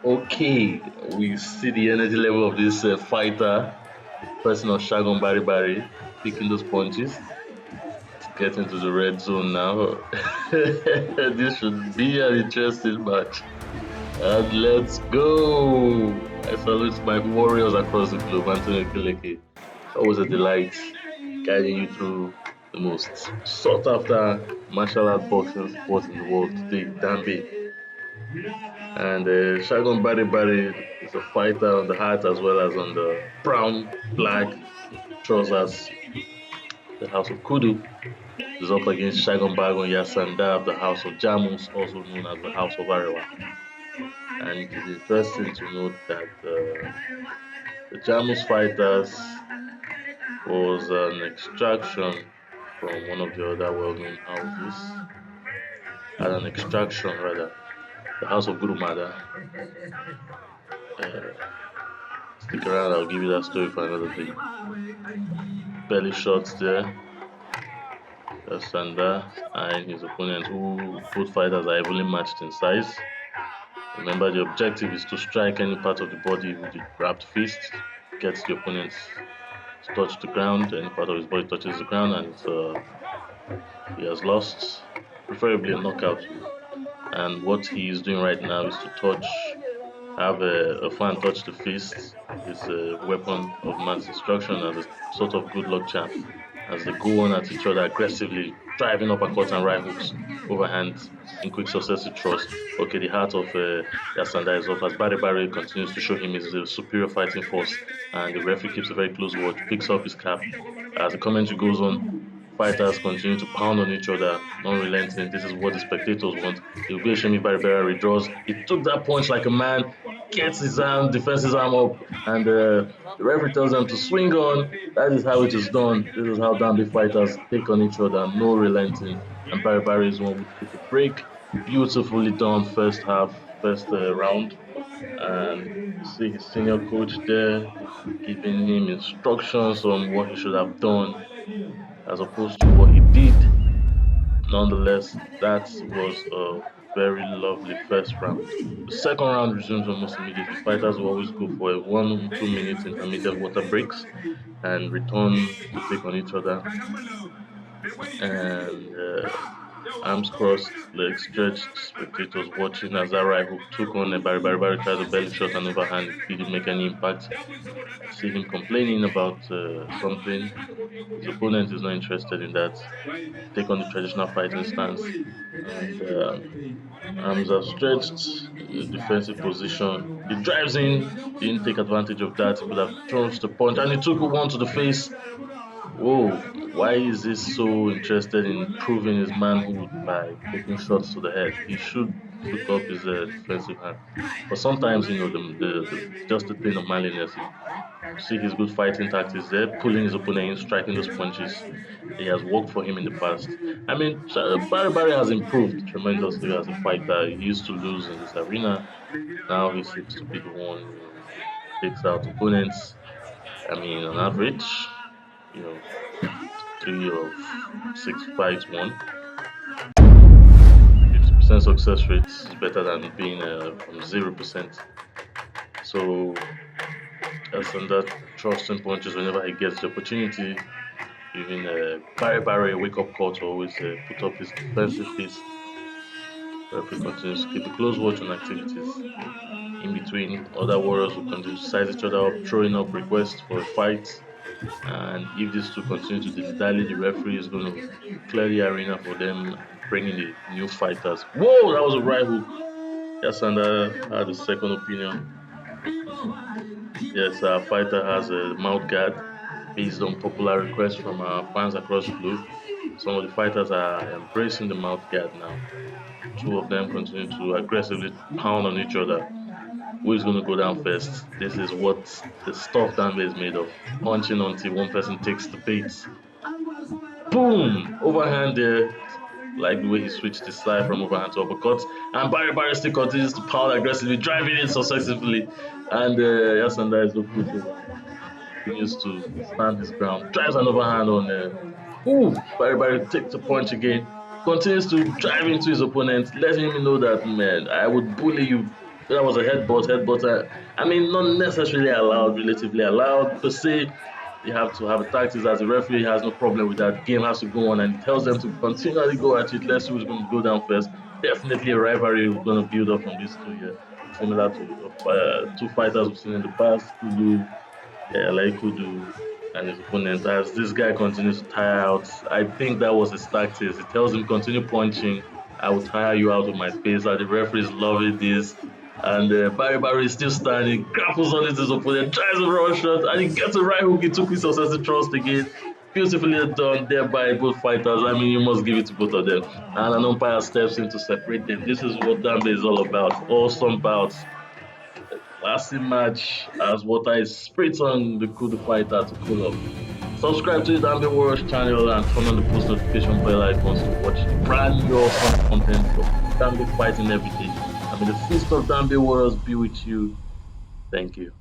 Okay, we see the energy level of this fighter, person of Shagon Bare Bare, picking those punches to get into the red zone now. This should be an interesting match. And let's go! I salute my warriors across the globe, Anthony Okeleke. Always a delight guiding you through the most sought after martial art boxing sport in the world today, Dambe. And Shagon Bare Bare is a fighter on the hat as well as on the brown, black trousers. The House of Kudu is up against Shagon Bagon Yasanda of the House of Jamus, also known as the House of Arewa. And it is interesting to note that the Jamus fighters was an extraction from one of the other well-known houses, and an extraction rather, the House of Gurumada. Uh, Stick around, I'll give you that story for another day. Belly shots there, Sanda and his opponent, who both fighters are evenly matched in size. Remember, the objective is to strike any part of the body with the wrapped fist, get the opponent to touch the ground, any part of his body touches the ground, and he has lost, preferably a knockout. And what he is doing right now is to have a fan touch the fist, his weapon of mass destruction, as a sort of good luck charm, as they go on at each other aggressively, driving uppercuts and right hooks, overhands in quick successive thrusts. Okay, the heart of Yasanda is up as Bare Bare continues to show him his superior fighting force, and the referee keeps a very close watch, picks up his cap. As the commentary goes on, fighters continue to pound on each other, non-relenting. This is what the spectators want. Ilbeshemi Bare Bare withdraws. He took that punch like a man, gets his arm, defends his arm up, and the referee tells them to swing on. That is how it is done. This is how Dambe fighters take on each other, no relenting. And Bare Bare is one who took a break. Beautifully done first half, first round. And you see his senior coach there giving him instructions on what he should have done as opposed to what he did. Nonetheless, that was a very lovely first round. The second round resumes almost immediately. Fighters will always go for a 1 2 minute intermediate water breaks and return to take on each other. And arms crossed, legs stretched, spectators watching as that right hook took on a Barry Barry Barry tries a belly shot and overhand. It didn't make any impact. I see him complaining about something. His opponent is not interested in that. Take on the traditional fighting stance. And arms are stretched, defensive position. He drives in, didn't take advantage of that. He could have thrown the punch, and he took one to the face. Whoa, why is he so interested in proving his manhood by taking shots to the head? He should put up his defensive hand. But sometimes, just the thing of manliness. You see his good fighting tactics there, pulling his opponent in, striking those punches. He has worked for him in the past. I mean, Barry Barry has improved tremendously as a fighter. He used to lose in this arena. Now he seems to be the one who takes out opponents. I mean, on average, you know, 3 of 6 fights won. 50% success rate is better than being from 0%. So that's under trusting punches whenever he gets the opportunity. Giving Barry Barry a wake up call to always put up his defensive fist. Referee continues to keep a close watch on activities. In between, other warriors will continue to size each other up, throwing up requests for a fight. And if these two continue to dilly, the referee is going to clear the arena for them, bringing the new fighters. Whoa, that was a right hook. Yasanda had a second opinion. Yes, our fighter has a mouth guard based on popular requests from our fans across the globe. Some of the fighters are embracing the mouth guard now. Two of them continue to aggressively pound on each other. Who is going to go down first? This is what the stuff Danbe is made of. Punching until one person takes the bait. Boom! Overhand there. Like the way he switched his side from overhand to uppercut. And Barry Barry still continues to pound aggressively, driving it successfully. And Yasanda is looking over. Continues to stand his ground. Drives an overhand on Ooh! Barry Barry takes the punch again. continues to drive into his opponent, letting him know that, man, I would bully you. That was a headbutt. I mean, not necessarily allowed, relatively allowed per se. They have to have a tactics as a referee has no problem with that. Game has to go on and he tells them to continually go at it. Let's see who's going to go down first. Definitely a rivalry is going to build up from these two here, similar to two fighters we've seen in the past. Kudu, yeah, like Kudu and his opponent. As this guy continues to tire out, I think that was his tactics. He tells him continue punching. I will tire you out with my face. And the referee is loving this. And Barry Barry is still standing, grapples on his opponent, tries a run shot, and he gets a right hook into Chris Successive trust again. Beautifully done there by both fighters. I mean, you must give it to both of them. And an umpire steps in to separate them. This is what Dambe is all about. Awesome bouts. Classic match as Water is straight on the Kudu fighter to pull up. Subscribe to the Dambe Warriors channel and turn on the post notification bell icons to watch brand new awesome content from Dambe fighting every day. I mean, the feast of Dambe Warriors be with you. Thank you.